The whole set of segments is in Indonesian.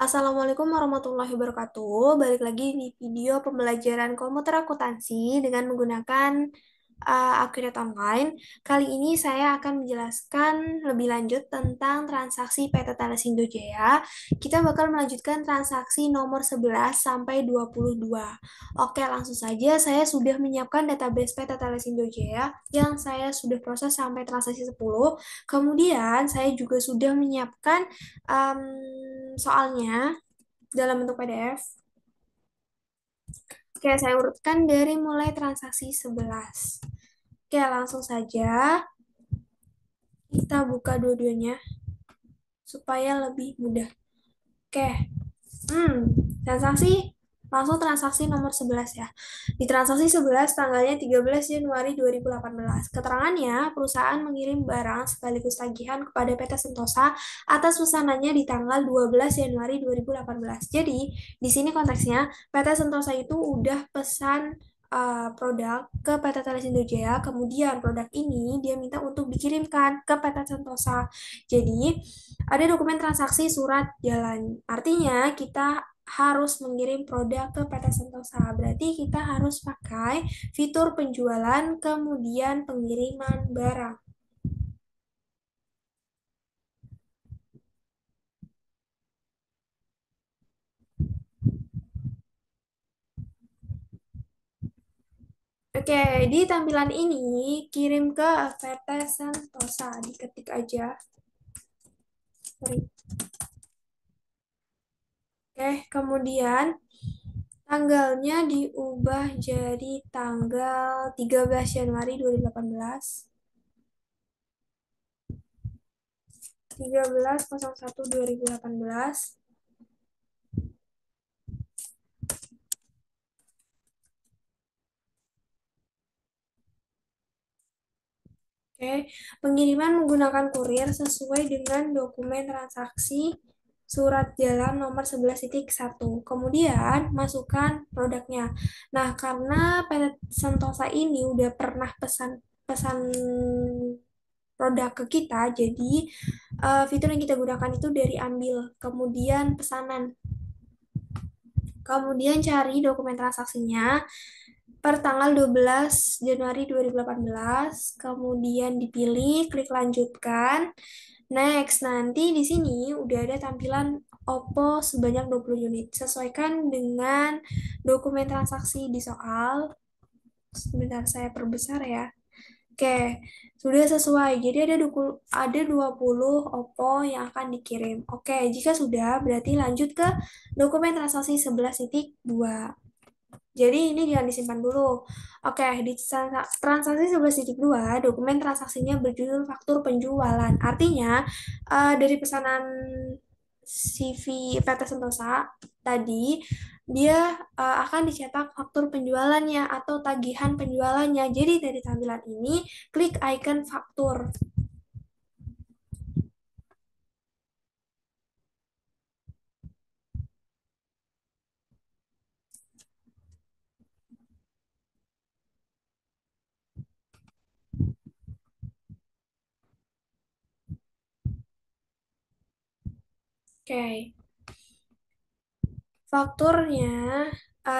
Assalamualaikum warahmatullahi wabarakatuh. Balik lagi di video pembelajaran komputer akuntansi dengan menggunakan Accurate Online. Kali ini saya akan menjelaskan lebih lanjut tentang transaksi PT Telesindo Jaya. Kita bakal melanjutkan transaksi nomor 11 sampai 22. Oke, langsung saja saya sudah menyiapkan database PT Telesindo Jaya yang saya sudah proses sampai transaksi 10. Kemudian saya juga sudah menyiapkan soalnya dalam bentuk PDF. Oke, saya urutkan dari mulai transaksi 11. Oke, langsung saja kita buka dua-duanya supaya lebih mudah. Oke, transaksi langsung transaksi nomor 11 ya. Di transaksi 11 tanggalnya 13 Januari 2018. Keterangannya, perusahaan mengirim barang sekaligus tagihan kepada PT Sentosa atas pesanannya di tanggal 12 Januari 2018. Jadi, di sini konteksnya PT Sentosa itu udah pesan produk ke PT Telesindo Jaya, kemudian produk ini dia minta untuk dikirimkan ke PT Sentosa. Jadi, ada dokumen transaksi surat jalan. Artinya, kita harus mengirim produk ke PT Sentosa. Berarti kita harus pakai fitur penjualan kemudian pengiriman barang. Oke, di tampilan ini kirim ke PT Sentosa. Diketik aja. Sorry. Oke, kemudian tanggalnya diubah jadi tanggal 13 Januari 2018. 13.01.2018. Oke, pengiriman menggunakan kurir sesuai dengan dokumen transaksi surat jalan nomor 11.1. Kemudian masukkan produknya. Nah, karena PT Sentosa ini udah pernah pesan pesan produk ke kita, jadi fitur yang kita gunakan itu dari ambil, kemudian pesanan. Kemudian cari dokumen transaksinya per tanggal 12 Januari 2018, kemudian dipilih, klik lanjutkan. Next, nanti di sini udah ada tampilan Oppo sebanyak 20 unit. Sesuaikan dengan dokumen transaksi di soal. Sebentar saya perbesar ya. Oke, sudah sesuai. Jadi ada 20 Oppo yang akan dikirim. Oke, jika sudah berarti lanjut ke dokumen transaksi 11.2. Jadi ini jangan disimpan dulu. Oke, di transaksi 11.2, dokumen transaksinya berjudul faktur penjualan. Artinya, dari pesanan CV PT Sentosa tadi, dia akan dicetak faktur penjualannya atau tagihan penjualannya. Jadi dari tampilan ini, klik icon faktur. Oke, fakturnya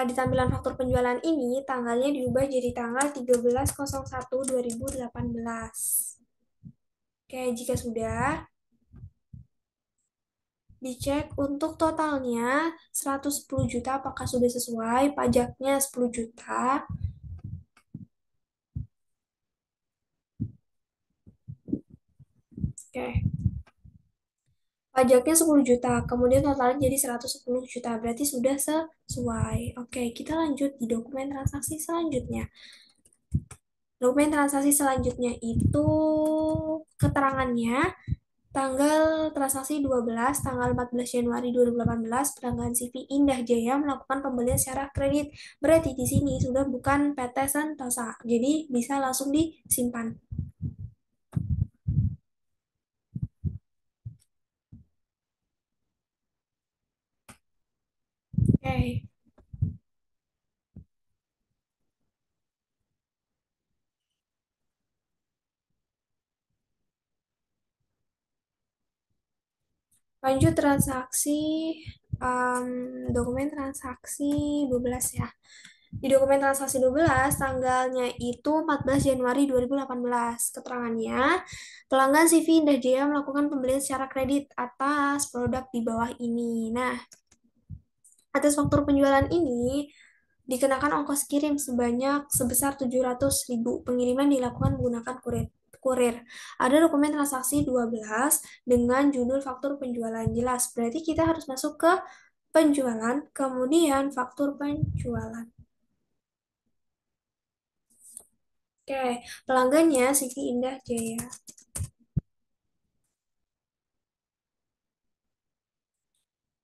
di tampilan faktur penjualan ini tanggalnya diubah jadi tanggal 13.01.2018. Oke, jika sudah, dicek untuk totalnya 110 juta apakah sudah sesuai, pajaknya 10 juta. Oke. Pajaknya 10 juta, kemudian totalnya jadi 110 juta, berarti sudah sesuai. Oke, kita lanjut di dokumen transaksi selanjutnya. Dokumen transaksi selanjutnya itu keterangannya Tanggal transaksi 12, tanggal 14 Januari 2018, pelanggan CV Indah Jaya melakukan pembelian secara kredit. Berarti di sini sudah bukan PT Sentosa. Jadi bisa langsung disimpan. Oke, lanjut transaksi dokumen transaksi 12 ya. Di dokumen transaksi 12, tanggalnya itu 14 Januari 2018. Keterangannya, pelanggan CV Indah Jaya melakukan pembelian secara kredit atas produk di bawah ini. Nah, atas faktur penjualan ini dikenakan ongkos kirim sebanyak sebesar 700.000. Pengiriman dilakukan menggunakan kurir. Kurir. Ada dokumen transaksi 12 dengan judul faktur penjualan jelas. Berarti kita harus masuk ke penjualan, kemudian faktur penjualan. Oke, pelanggannya Siti Indah Jaya.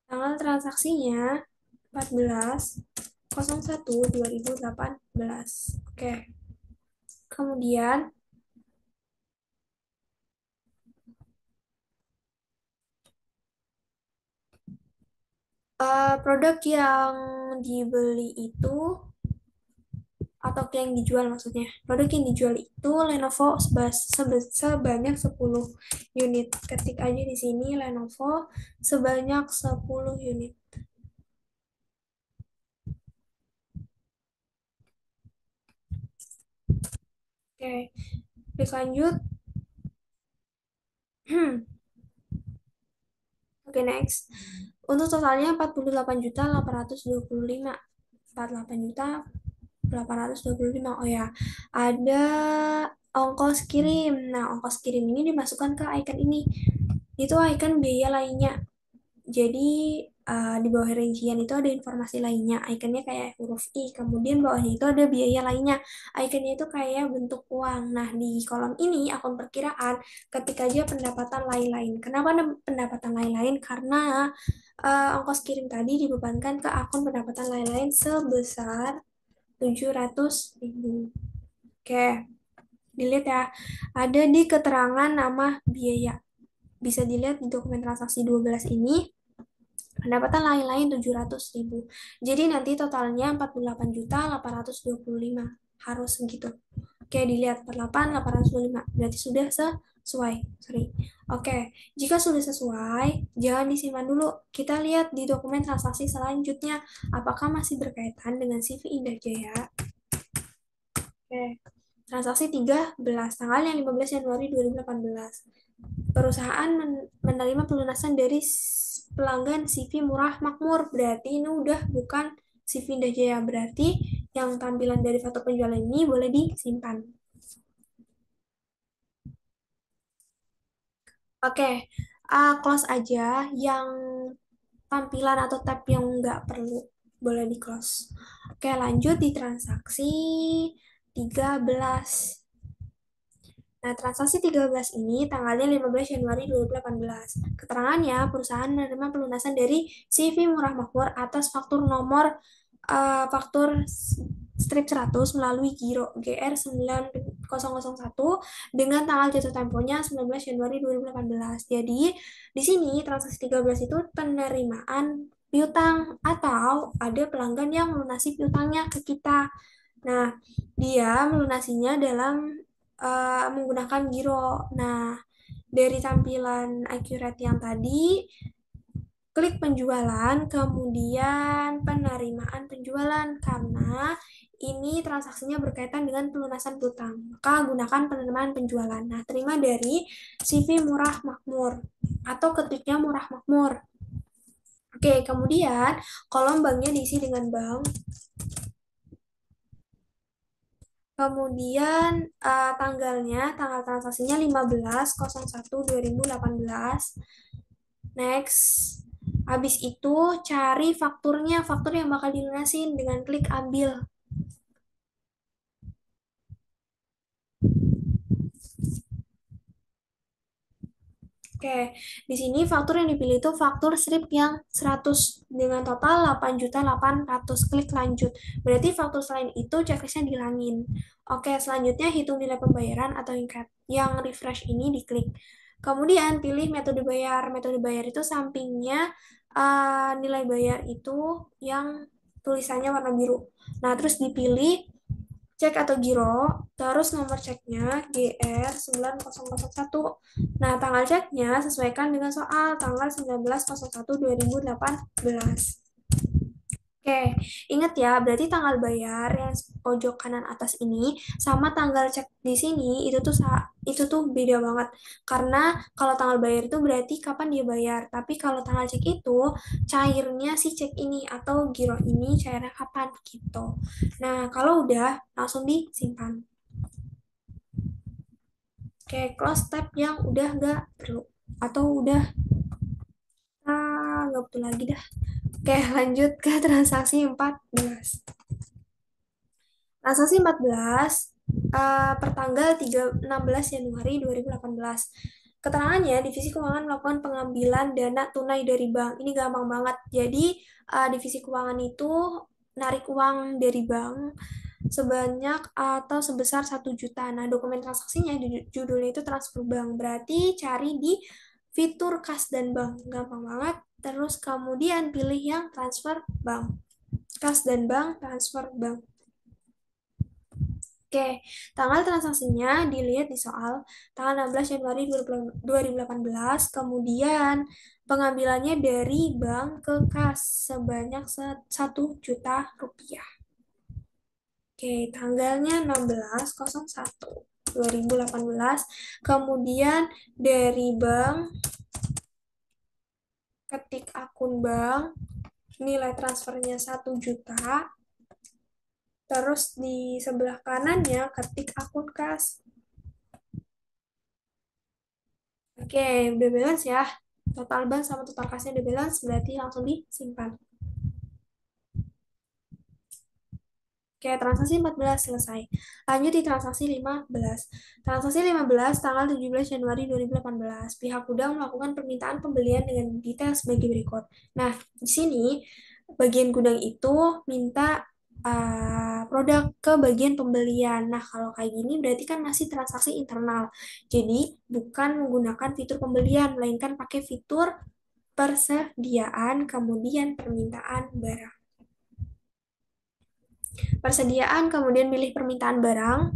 Tanggal transaksinya 14.01.2018. Oke, kemudian produk yang dibeli itu atau yang dijual maksudnya. Produk yang dijual itu Lenovo sebanyak 10 unit. Ketik aja di sini Lenovo sebanyak 10 unit. Oke, klik lanjut. Oke, next. Untuk totalnya 48.825. 48.825. Oh ya, ada ongkos kirim. Nah, ongkos kirim ini dimasukkan ke icon ini. Itu icon biaya lainnya. Jadi di bawah rincian itu ada informasi lainnya. Ikonnya kayak huruf I. Kemudian bawahnya itu ada biaya lainnya. Ikonnya itu kayak bentuk uang. Nah, di kolom ini akun perkiraan ketik aja pendapatan lain-lain. Kenapa ada pendapatan lain-lain? Karena ongkos kirim tadi dibebankan ke akun pendapatan lain-lain sebesar 700.000. Oke, dilihat ya. Ada di keterangan nama biaya. Bisa dilihat di dokumen transaksi 12 ini. Pendapatan lain-lain 700.000. Jadi nanti totalnya 48.825. Harus segitu. Oke, dilihat 48.825. Berarti sudah sesuai. Sorry. Oke, jika sudah sesuai, jangan disimpan dulu. Kita lihat di dokumen transaksi selanjutnya. Apakah masih berkaitan dengan CV Indah Jaya? Oke. Transaksi 13, tanggalnya 15 Januari 2018. Perusahaan menerima pelunasan dari pelanggan CV Murah Makmur. Berarti ini udah bukan CV Indah Jaya. Berarti yang tampilan dari foto penjualan ini boleh disimpan. Oke, close aja yang tampilan atau tab yang nggak perlu. Boleh di close. Oke, lanjut di transaksi 13. Nah, transaksi 13 ini tanggalnya 15 Januari 2018. Keterangannya, perusahaan menerima pelunasan dari CV Murah Makmur atas faktur nomor faktur strip 100 melalui Giro GR 9001 dengan tanggal jatuh temponya 19 Januari 2018. Jadi, di sini transaksi 13 itu penerimaan piutang atau ada pelanggan yang melunasi piutangnya ke kita. Nah, dia melunasinya dalam menggunakan giro. Nah, dari tampilan accurate yang tadi, klik penjualan, kemudian penerimaan penjualan, karena ini transaksinya berkaitan dengan pelunasan piutang. Maka gunakan penerimaan penjualan. Nah, terima dari CV Murah Makmur atau ketiknya Murah Makmur. Oke, kemudian kolom banknya diisi dengan bank. Kemudian tanggal transaksinya 15.01.2018. Next. Habis itu cari fakturnya, faktur yang bakal dilunasin dengan klik ambil. Oke, di sini faktur yang dipilih itu faktur strip yang 100 dengan total 8.800. Klik lanjut. Berarti faktur selain itu checklistnya dihilangin. Oke, selanjutnya hitung nilai pembayaran atau yang refresh ini diklik. Kemudian pilih metode bayar. Metode bayar itu sampingnya nilai bayar itu yang tulisannya warna biru. Nah, terus dipilih cek atau giro, terus nomor ceknya GR9001. Nah, tanggal ceknya sesuaikan dengan soal tanggal 19.01.2018. Oke, ingat ya, berarti tanggal bayar yang pojok kanan atas ini sama tanggal cek di sini itu tuh beda banget. Karena kalau tanggal bayar itu berarti kapan dia bayar, tapi kalau tanggal cek itu cairnya si cek ini atau giro ini cairnya kapan gitu. Nah, kalau udah langsung disimpan. Oke, close tab yang udah nggak perlu atau udah nggak butuh lagi dah. Oke, lanjut ke transaksi 14. Transaksi 14 pertanggal 16 Januari 2018. Keterangannya, Divisi Keuangan melakukan pengambilan dana tunai dari bank. Ini gampang banget. Jadi, Divisi Keuangan itu narik uang dari bank sebanyak atau sebesar 1 juta. Nah, dokumen transaksinya judulnya itu transfer bank. Berarti cari di fitur kas dan bank. Gampang banget. Terus kemudian pilih yang transfer bank. Kas dan bank, transfer bank. Oke, tanggal transaksinya dilihat di soal tanggal 16 Januari 2018, kemudian pengambilannya dari bank ke kas sebanyak 1 juta rupiah. Oke, tanggalnya 16.01.2018, kemudian dari bank, ketik akun bank, nilai transfernya 1 juta, terus di sebelah kanannya ketik akun kas. Oke, udah balance ya. Total bank sama total kasnya udah balance, berarti langsung disimpan. Oke, transaksi 14 selesai. Lanjut di transaksi 15. Transaksi 15 tanggal 17 Januari 2018. Pihak gudang melakukan permintaan pembelian dengan detail sebagai berikut. Nah, di sini bagian gudang itu minta produk ke bagian pembelian. Nah, kalau kayak gini berarti kan masih transaksi internal. Jadi, bukan menggunakan fitur pembelian, melainkan pakai fitur persediaan, kemudian permintaan barang. Persediaan, kemudian pilih permintaan barang.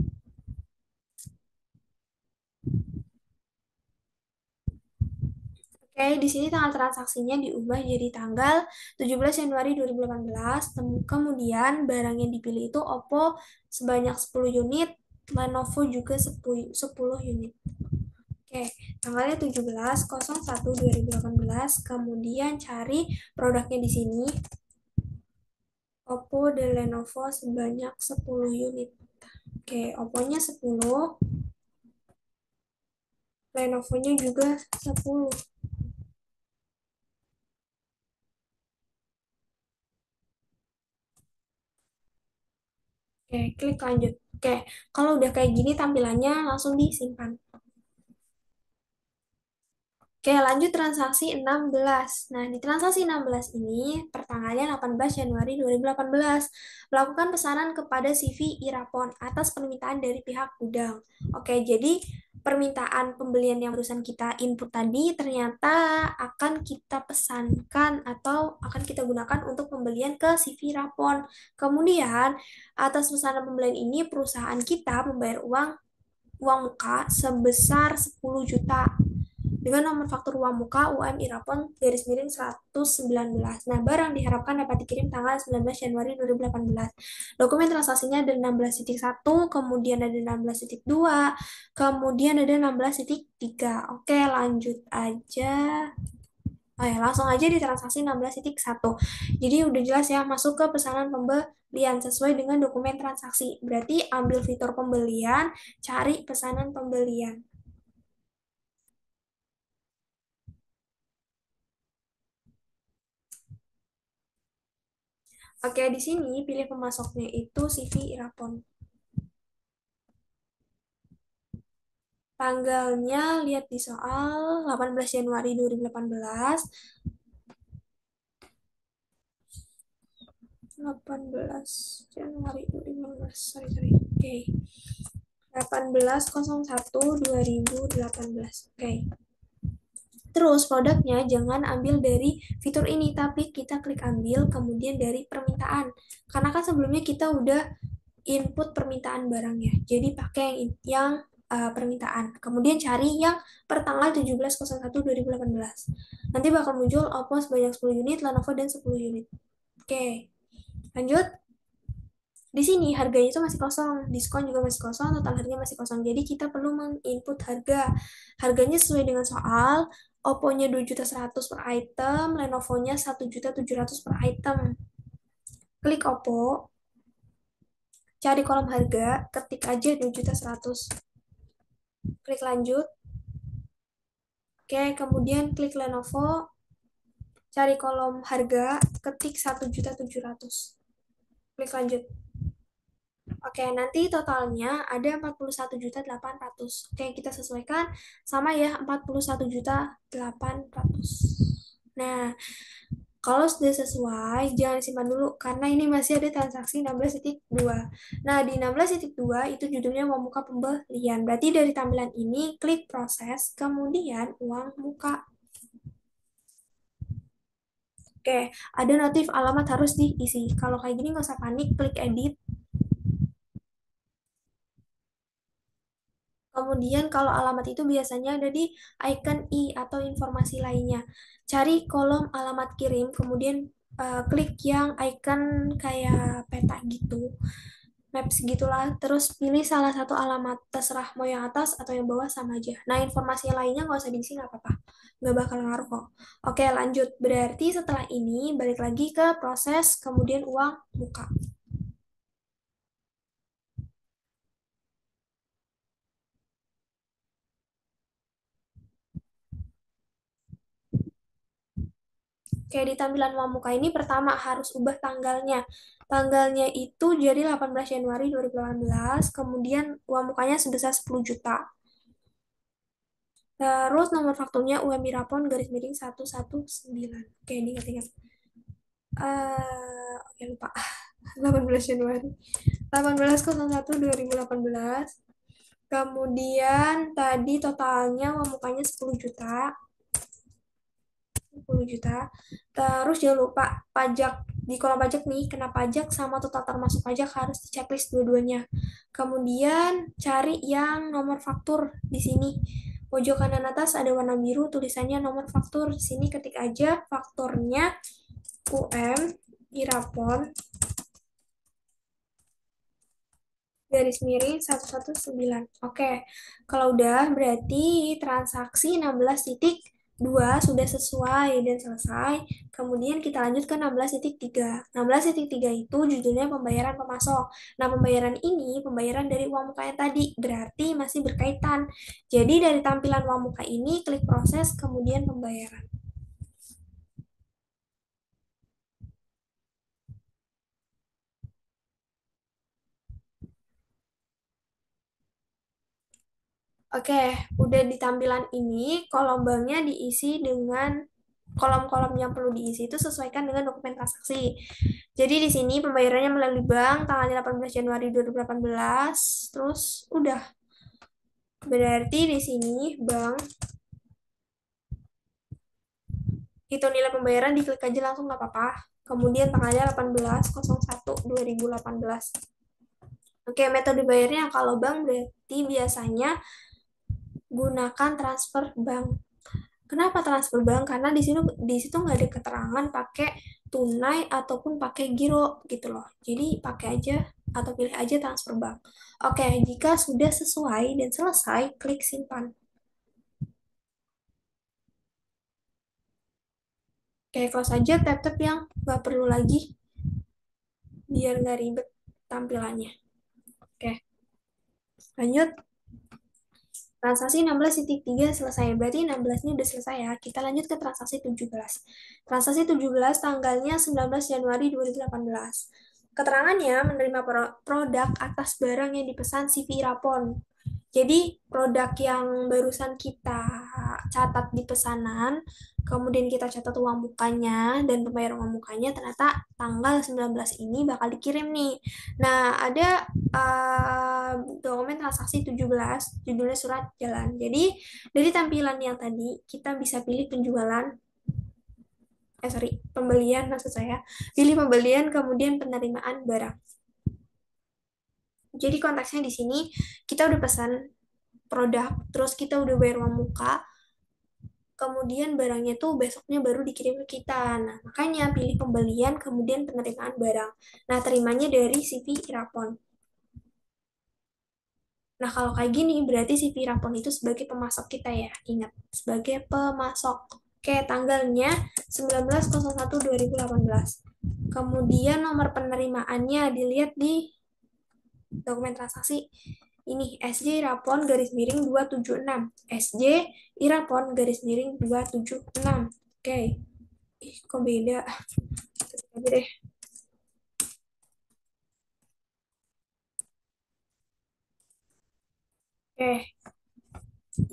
Oke, di sini tanggal transaksinya diubah jadi tanggal 17 Januari 2018. Kemudian barang yang dipilih itu Oppo sebanyak 10 unit, Lenovo juga 10 unit. Oke, tanggalnya 17.01.2018. Kemudian cari produknya di sini. Oppo dan Lenovo sebanyak 10 unit. Oke, Oppo-nya 10, Lenovo-nya juga 10. Oke, klik lanjut. Oke, kalau udah kayak gini tampilannya langsung disimpan. Oke, lanjut transaksi 16. Nah, di transaksi 16 ini, pertanggalnya 18 Januari 2018, melakukan pesanan kepada CV Irapon atas permintaan dari pihak gudang. Oke, jadi permintaan pembelian yang barusan kita input tadi ternyata akan kita pesankan atau akan kita gunakan untuk pembelian ke CV Rapon. Kemudian, atas pesanan pembelian ini, perusahaan kita membayar uang muka sebesar 10 juta dengan nomor faktur uang muka UM Irapon garis miring 119. Nah, barang diharapkan dapat dikirim tanggal 19 Januari 2018. Dokumen transaksinya ada 16.1, kemudian ada 16.2, kemudian ada 16.3. Oke, lanjut aja. Oh ya, langsung aja di transaksi 16.1. Jadi udah jelas ya, masuk ke pesanan pembelian sesuai dengan dokumen transaksi. Berarti ambil fitur pembelian, cari pesanan pembelian. Oke, di sini pilih pemasoknya itu CV Irapon. Tanggalnya lihat di soal 18 Januari 2018. 18 Januari 2018. Sorry, sorry. Oke. 18.01.2018. Oke. Terus produknya jangan ambil dari fitur ini, tapi kita klik ambil kemudian dari permintaan. Karena kan sebelumnya kita udah input permintaan barangnya. Jadi pakai yang permintaan. Kemudian cari yang pertanggal 17.01.2018. Nanti bakal muncul Oppo sebanyak 10 unit, Lenovo dan 10 unit. Oke, lanjut. Di sini harganya itu masih kosong, diskon juga masih kosong, total harganya masih kosong. Jadi kita perlu menginput harga. Harganya sesuai dengan soal, Oppo-nya 2.100.000 per item, Lenovo-nya 1.700.000 per item. Klik Oppo, cari kolom harga, ketik aja 2.100.000. Klik lanjut. Oke, kemudian klik Lenovo, cari kolom harga, ketik 1.700.000. Klik lanjut. Oke, nanti totalnya ada 41.800.000. Oke, kita sesuaikan sama ya 41.800.000. Nah, kalau sudah sesuai, jangan simpan dulu karena ini masih ada transaksi 16.2. Nah, di 16.2 itu judulnya uang muka pembelian. Berarti dari tampilan ini klik proses, kemudian uang muka. Oke, ada notif alamat harus diisi. Kalau kayak gini nggak usah panik, klik edit. Kemudian kalau alamat itu biasanya ada di icon i atau informasi lainnya. Cari kolom alamat kirim, kemudian klik yang icon kayak peta gitu, maps gitulah. Terus pilih salah satu alamat, terserah mau yang atas atau yang bawah sama aja. Nah informasi lainnya nggak usah diisi, nggak apa-apa. Nggak bakal ngaruh kok. Oke lanjut, berarti setelah ini balik lagi ke proses, kemudian uang muka. Kayak di tampilan Wamuka ini pertama harus ubah tanggalnya. Tanggalnya itu jadi 18 Januari 2018, kemudian Wamukanya sebesar 10 juta. Terus nomor fakturnya UMI Rapon garis miring 119. Oke, diingat-ingat. Oke, lupa. 18 Januari. 18.01.2018. Kemudian tadi totalnya Wamukanya 10 juta. 10 juta. Terus jangan lupa pajak di kolom pajak nih, kena pajak sama total termasuk pajak harus di checklist dua-duanya. Kemudian cari yang nomor faktur di sini. Pojok kanan atas ada warna biru tulisannya nomor faktur. Di sini ketik aja fakturnya UM Irapon garis miring 119. Oke, kalau udah berarti transaksi 16.2 sudah sesuai dan selesai. Kemudian kita lanjut ke 16.3. 16.3 itu judulnya pembayaran pemasok. Nah, pembayaran ini pembayaran dari uang muka yang tadi, berarti masih berkaitan. Jadi dari tampilan uang muka ini klik proses kemudian pembayaran. Oke, udah di tampilan ini, kolom banknya diisi dengan kolom-kolom yang perlu diisi itu sesuaikan dengan dokumen transaksi. Jadi di sini pembayarannya melalui bank tanggal 18 Januari 2018, terus udah. Berarti di sini bank itu nilai pembayaran diklik aja langsung nggak apa-apa. Kemudian tanggalnya 18.01.2018. Oke, metode bayarnya kalau bank berarti biasanya gunakan transfer bank. Kenapa transfer bank? Karena di situ nggak ada keterangan pakai tunai ataupun pakai giro gitu loh. Jadi pakai aja atau pilih aja transfer bank. Oke, jika sudah sesuai dan selesai, klik simpan. Oke, close aja tab-tab yang nggak perlu lagi biar nggak ribet tampilannya. Oke, lanjut. Transaksi 16.3 selesai. Berarti 16-nya udah selesai ya. Kita lanjut ke transaksi 17. Transaksi 17 tanggalnya 19 Januari 2018. Keterangannya menerima produk atas barang yang dipesan CV Rapon. Jadi produk yang barusan kita catat di pesanan, kemudian kita catat uang mukanya dan pembayaran uang mukanya, ternyata tanggal 19 ini bakal dikirim nih. Nah, ada dokumen transaksi 17, judulnya surat jalan. Jadi, dari tampilan yang tadi, kita bisa pilih penjualan, pembelian maksud saya. Pilih pembelian, kemudian penerimaan barang. Jadi konteksnya di sini, kita udah pesan produk, terus kita udah bayar uang muka, kemudian barangnya tuh besoknya baru dikirim ke kita. Nah, makanya pilih pembelian, kemudian penerimaan barang. Nah, terimanya dari CV Irapon. Nah, kalau kayak gini, berarti CV Irapon itu sebagai pemasok kita ya. Ingat, sebagai pemasok. Oke, tanggalnya 19.01.2018. Kemudian nomor penerimaannya dilihat di dokumen transaksi. Ini SJ Irapon garis miring 276. SJ Irapon garis miring 276. Oke. Ih, kok beda? Aja deh. Oke.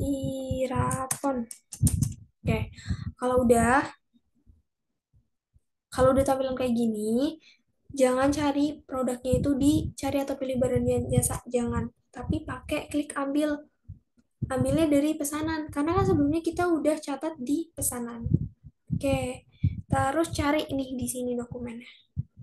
Irapon. Oke. Kalau udah, kalau udah tampilan kayak gini, jangan cari produknya itu dicari atau pilih barang dan jasa. Jangan. Tapi pakai klik ambil. Ambilnya dari pesanan. Karena kan sebelumnya kita udah catat di pesanan. Oke. Terus cari nih di sini dokumennya.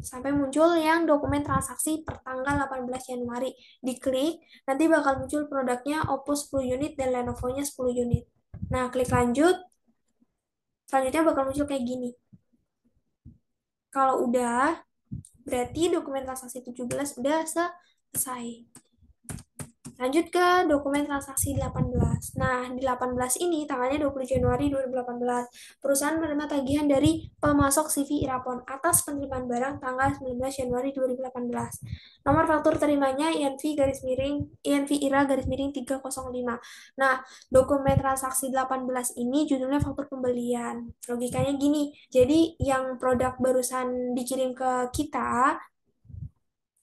Sampai muncul yang dokumen transaksi per tanggal 18 Januari. Diklik, nanti bakal muncul produknya Oppo 10 unit dan Lenovo-nya 10 unit. Nah, klik lanjut, selanjutnya bakal muncul kayak gini. Kalau udah, berarti dokumen transaksi 17 udah selesai. Lanjut ke dokumen transaksi 18. Nah, di 18 ini tanggalnya 20 Januari 2018. Perusahaan menerima tagihan dari pemasok CV Irapon atas penerimaan barang tanggal 19 Januari 2018. Nomor faktur terimanya INV garis miring INV IRA garis miring 305. Nah, dokumen transaksi 18 ini judulnya faktur pembelian. Logikanya gini. Jadi yang produk barusan dikirim ke kita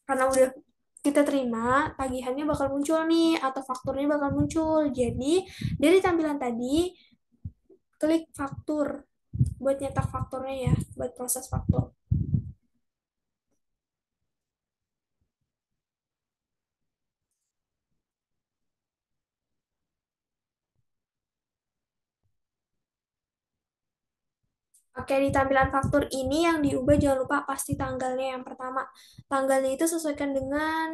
karena udah kita terima, tagihannya bakal muncul nih, atau fakturnya bakal muncul. Jadi, dari tampilan tadi, klik faktur buat nyetak fakturnya ya, buat proses faktur. Oke, di tampilan faktur ini yang diubah jangan lupa pasti tanggalnya yang pertama. Tanggalnya itu sesuaikan dengan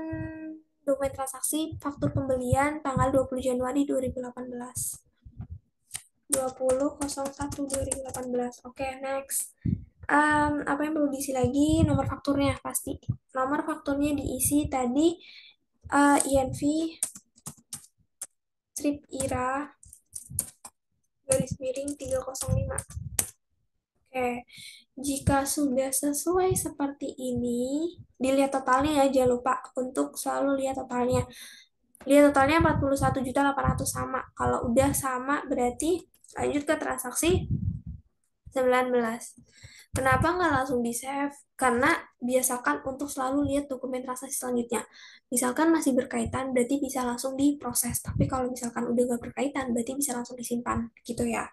dokumen transaksi faktur pembelian tanggal 20 Januari 2018. 20.01.2018. Oke, next. Apa yang perlu diisi lagi? Nomor fakturnya pasti. Nomor fakturnya diisi tadi INV strip IRA garis miring 305. Oke, jika sudah sesuai seperti ini, dilihat totalnya ya, jangan lupa untuk selalu lihat totalnya. Lihat totalnya 41.800 sama. Kalau udah sama berarti lanjut ke transaksi 19. Kenapa nggak langsung di-save? Karena biasakan untuk selalu lihat dokumen transaksi selanjutnya. Misalkan masih berkaitan, berarti bisa langsung diproses. Tapi kalau misalkan udah nggak berkaitan, berarti bisa langsung disimpan. Gitu ya.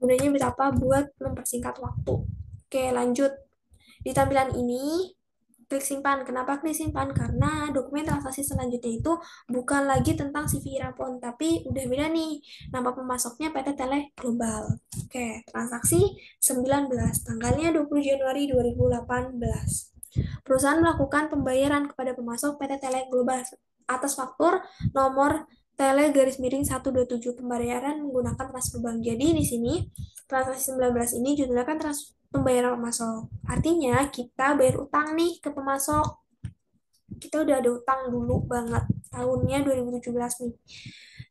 Gunanya berapa buat mempersingkat waktu. Oke, lanjut. Di tampilan ini, klik simpan. Kenapa klik simpan? Karena dokumen transaksi selanjutnya itu bukan lagi tentang CV Rapon, tapi udah beda nih. Nama pemasoknya PT Tele Global. Oke, transaksi 19, tanggalnya 20 Januari 2018. Perusahaan melakukan pembayaran kepada pemasok PT Tele Global atas faktur nomor Tele garis miring 127 pembayaran menggunakan transfer bank. Jadi di sini transaksi 19 ini judulnya kan pembayaran pemasok. Artinya kita bayar utang nih ke pemasok. Kita udah ada utang dulu banget tahunnya 2017 nih.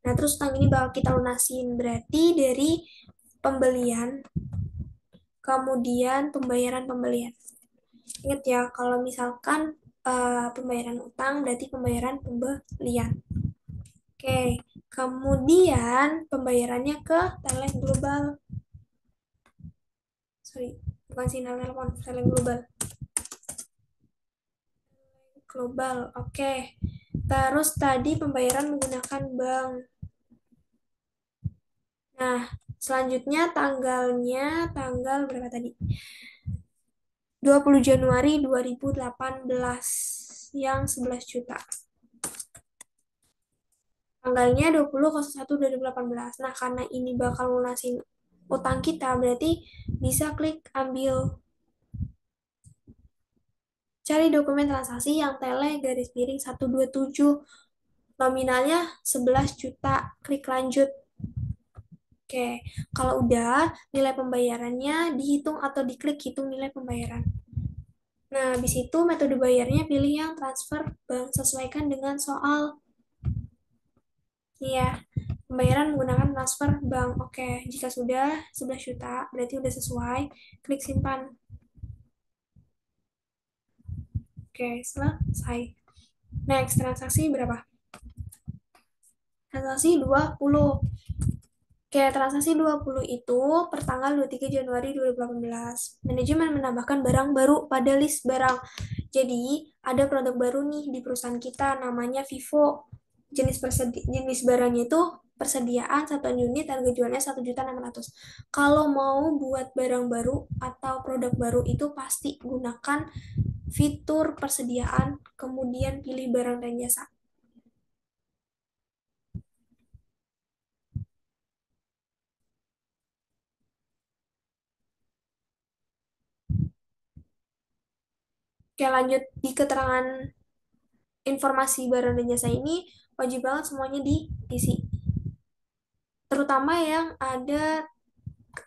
Nah, terus utang ini bakal kita lunasin. Berarti dari pembelian kemudian pembayaran pembelian. Ingat ya, kalau misalkan pembayaran utang berarti pembayaran pembelian. Oke, kemudian pembayarannya ke Thailand Global. Sorry, bukan Sinar Telepon, Thailand Global. Global, oke. Terus tadi pembayaran menggunakan bank. Nah, selanjutnya tanggalnya tanggal berapa tadi? 20 Januari 2018 yang 11 juta. Tanggalnya 20.01.2018. Nah, karena ini bakal lunasin utang kita, berarti bisa klik ambil. Cari dokumen transaksi yang tele garis miring 127. Nominalnya 11 juta. Klik lanjut. Oke, kalau udah, nilai pembayarannya dihitung atau diklik hitung nilai pembayaran. Nah, habis itu metode bayarnya pilih yang transfer bank sesuaikan dengan soal. Iya, pembayaran menggunakan transfer bank. Oke, jika sudah 11 juta, berarti udah sesuai. Klik simpan. Oke, selesai. Next, transaksi berapa? Transaksi 20. Oke, transaksi 20 itu pertanggal 23 Januari 2018. Manajemen menambahkan barang baru pada list barang. Jadi, ada produk baru nih di perusahaan kita namanya Vivo. Jenis barangnya itu persediaan 1 unit, harga jualnya 1.600.000. Kalau mau buat barang baru atau produk baru itu pasti gunakan fitur persediaan, kemudian pilih barang dan jasa. Oke, lanjut di keterangan informasi barang dan jasa ini wajib banget semuanya diisi. Terutama yang ada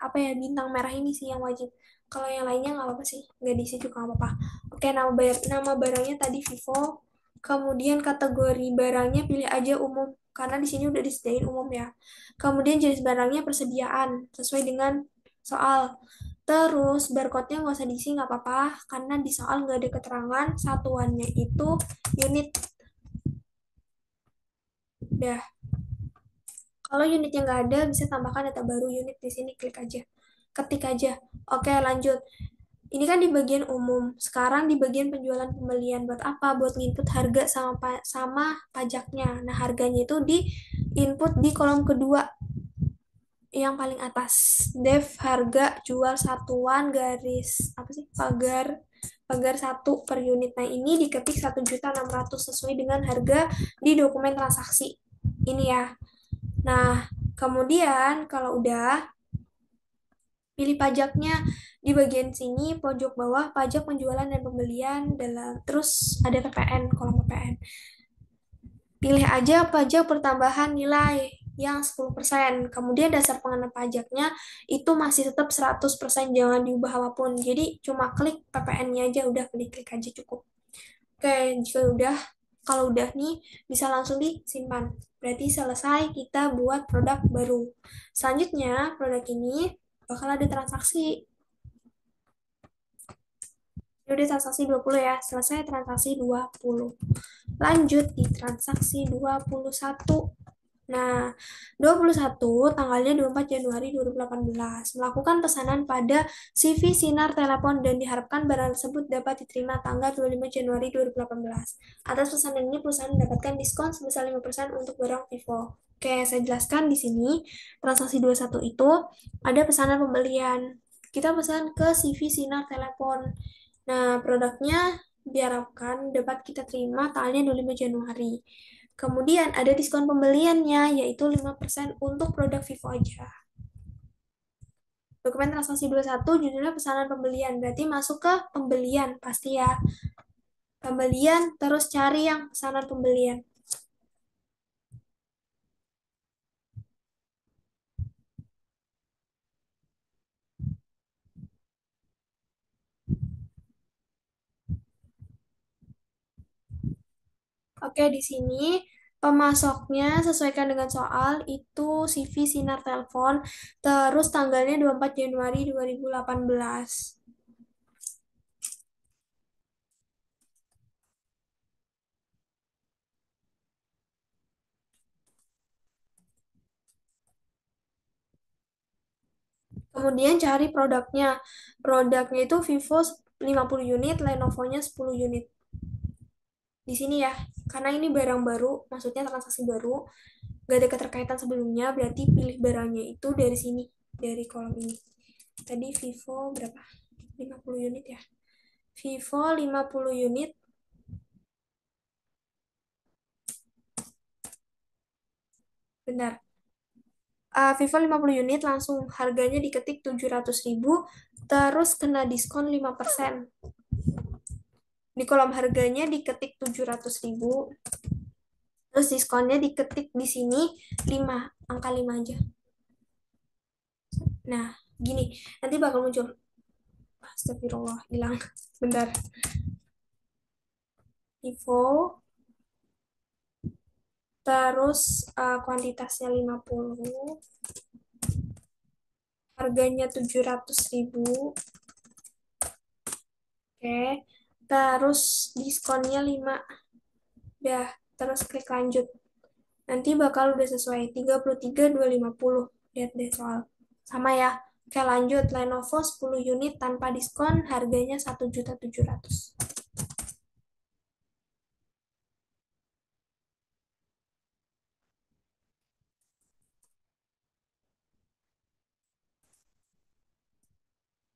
apa ya bintang merah ini sih yang wajib. Kalau yang lainnya nggak apa-apa sih, nggak diisi juga nggak apa-apa. Oke, nama barangnya tadi Vivo. Kemudian kategori barangnya pilih aja umum karena di sini udah disediain umum ya. Kemudian jenis barangnya persediaan sesuai dengan soal. Terus barcode-nya nggak usah diisi nggak apa-apa karena di soal nggak ada keterangan satuannya itu unit. Udah. Kalau unitnya nggak ada, bisa tambahkan data baru unit di sini, klik aja. Ketik aja. Oke, lanjut. Ini kan di bagian umum. Sekarang di bagian penjualan pembelian. Buat apa? Buat nginput harga sama pajaknya. Nah, harganya itu di input di kolom kedua yang paling atas. Dev harga jual satuan garis apa sih? Pagar 1 per unit. Nah, ini diketik 1.600.000 sesuai dengan harga di dokumen transaksi. Ini ya. Nah, kemudian kalau udah pilih pajaknya di bagian sini pojok bawah pajak penjualan dan pembelian dalam terus ada PPN kolom PPN. Pilih aja pajak pertambahan nilai yang 10%. Kemudian dasar pengenaan pajaknya itu masih tetap 100%, jangan diubah apapun. Jadi cuma klik PPN-nya aja udah klik-klik aja cukup. Oke, jika udah kalau udah nih bisa langsung disimpan. Berarti selesai kita buat produk baru. Selanjutnya, produk ini bakal ada transaksi. Ini udah transaksi 20 ya, selesai transaksi 20. Lanjut di transaksi 21. Nah, 21 tanggalnya 24 Januari 2018. Melakukan pesanan pada CV Sinar Telepon dan diharapkan barang tersebut dapat diterima tanggal 25 Januari 2018. Atas pesanan ini perusahaan mendapatkan diskon sebesar 5% untuk barang Vivo. Oke, saya jelaskan di sini. Transaksi 21 itu ada pesanan pembelian. Kita pesan ke CV Sinar Telepon. Nah, produknya diharapkan dapat kita terima tanggalnya 25 Januari. Kemudian ada diskon pembeliannya, yaitu 5% untuk produk Vivo aja. Dokumen transaksi 21 judulnya pesanan pembelian, berarti masuk ke pembelian, pasti ya. Pembelian, terus cari yang pesanan pembelian. Oke, di sini pemasoknya sesuaikan dengan soal itu CV Sinar Telepon, terus tanggalnya 24 Januari 2018. Kemudian cari produknya. Produknya itu Vivo 50 unit, Lenovo-nya 10 unit. Di sini ya. Karena ini barang baru, maksudnya transaksi baru, gak ada keterkaitan sebelumnya, berarti pilih barangnya itu dari sini, dari kolom ini. Tadi Vivo berapa? 50 unit ya. Vivo 50 unit. Benar. Vivo 50 unit langsung harganya diketik 700.000, terus kena diskon 5%. Di kolom harganya diketik 700.000, terus diskonnya diketik di sini 5, angka 5 aja. Nah, gini, nanti bakal muncul. Astagfirullah, hilang. Bentar. Vivo, terus kuantitasnya 50, harganya 700.000. Oke, terus diskonnya 5. Udah, terus klik lanjut. Nanti bakal udah sesuai 33.250. Lihat deh soal. Sama ya. Oke, lanjut. Lenovo 10 unit tanpa diskon, harganya 1.700.000.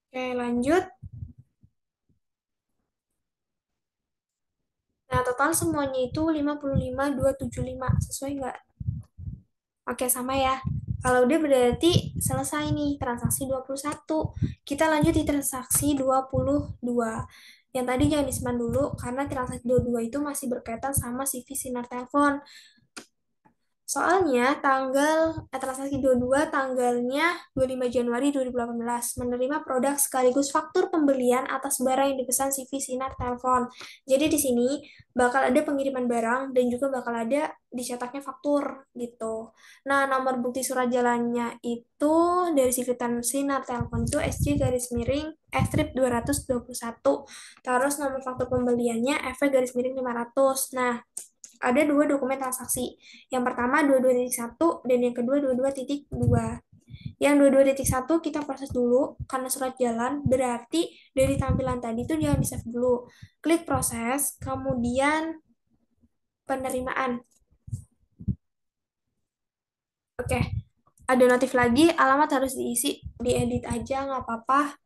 Oke, lanjut. Nah, total semuanya itu 55.275. Sesuai nggak? Oke, sama ya. Kalau udah berarti selesai nih transaksi 21. Kita lanjut di transaksi 22. Yang tadi jangan disimpan dulu karena transaksi 22 itu masih berkaitan sama CV sinar telepon. Soalnya transaksi 22 tanggalnya 25 Januari 2018 menerima produk sekaligus faktur pembelian atas barang yang dipesan CV Sinar Telepon. Jadi di sini bakal ada pengiriman barang dan juga bakal ada dicetaknya faktur gitu. Nah, nomor bukti surat jalannya itu dari CV Sinar Telepon itu SJ garis miring F-strip 221. Terus nomor faktur pembeliannya FV garis miring 500. Nah, ada dua dokumen transaksi. Yang pertama 22.1 dan yang kedua 22.2. Yang 22.1 kita proses dulu karena surat jalan, berarti dari tampilan tadi itu jangan di-save dulu. Klik proses, kemudian penerimaan. Oke, ada notif lagi, alamat harus diisi, diedit aja nggak apa-apa.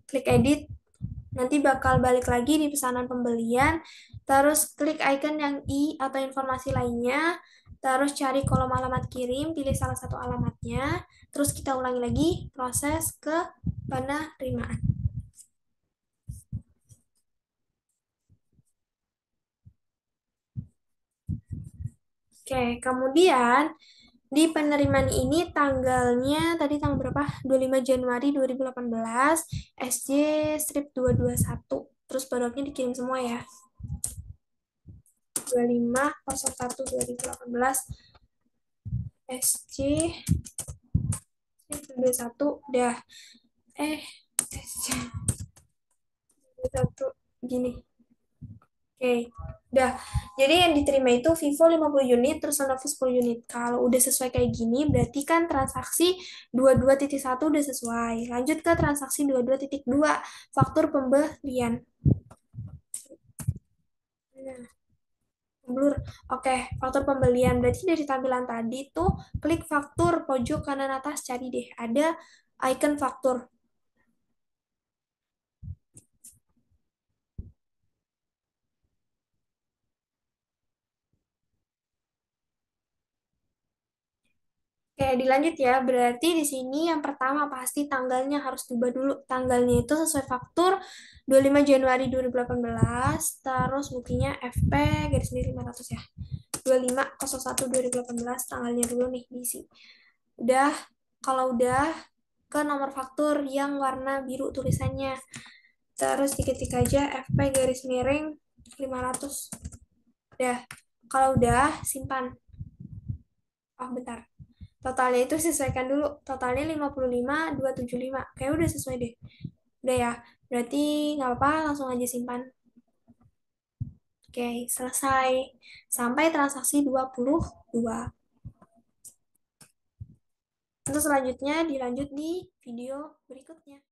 Klik edit, nanti bakal balik lagi di pesanan pembelian, terus klik icon yang I atau informasi lainnya, terus cari kolom alamat kirim, pilih salah satu alamatnya, terus kita ulangi lagi proses ke penerimaan. Oke, kemudian di penerimaan ini tanggalnya tadi tanggal berapa? 25 Januari 2018, SJ strip 221. Terus produknya dikirim semua ya. 25/01/2018 SC 21 udah SC 21 gini. Oke, udah. Jadi yang diterima itu Vivo 50 unit, terus Lenovo 10 unit. Kalau udah sesuai kayak gini, berarti kan transaksi 22.1 udah sesuai. Lanjut ke transaksi 22.2, faktur pembelian. Nah, blur. Oke, faktur pembelian. Berarti dari tampilan tadi tuh klik faktur pojok kanan atas, cari deh. Ada icon faktur. Oke, dilanjut ya. Berarti di sini yang pertama pasti tanggalnya harus diubah dulu. Tanggalnya itu sesuai faktur 25 Januari 2018, terus buktinya FP garis miring 500 ya. 25/01/2018 tanggalnya dulu nih diisi. Udah, kalau udah ke nomor faktur yang warna biru tulisannya. Terus diketik aja FP garis miring 500. Udah, kalau udah simpan. Oh, bentar. Totalnya itu sesuaikan dulu. Totalnya 55.275. Kayak udah sesuai deh. Udah ya. Berarti nggak apa-apa, langsung aja simpan. Oke, selesai. Sampai transaksi 22. Untuk selanjutnya dilanjut di video berikutnya.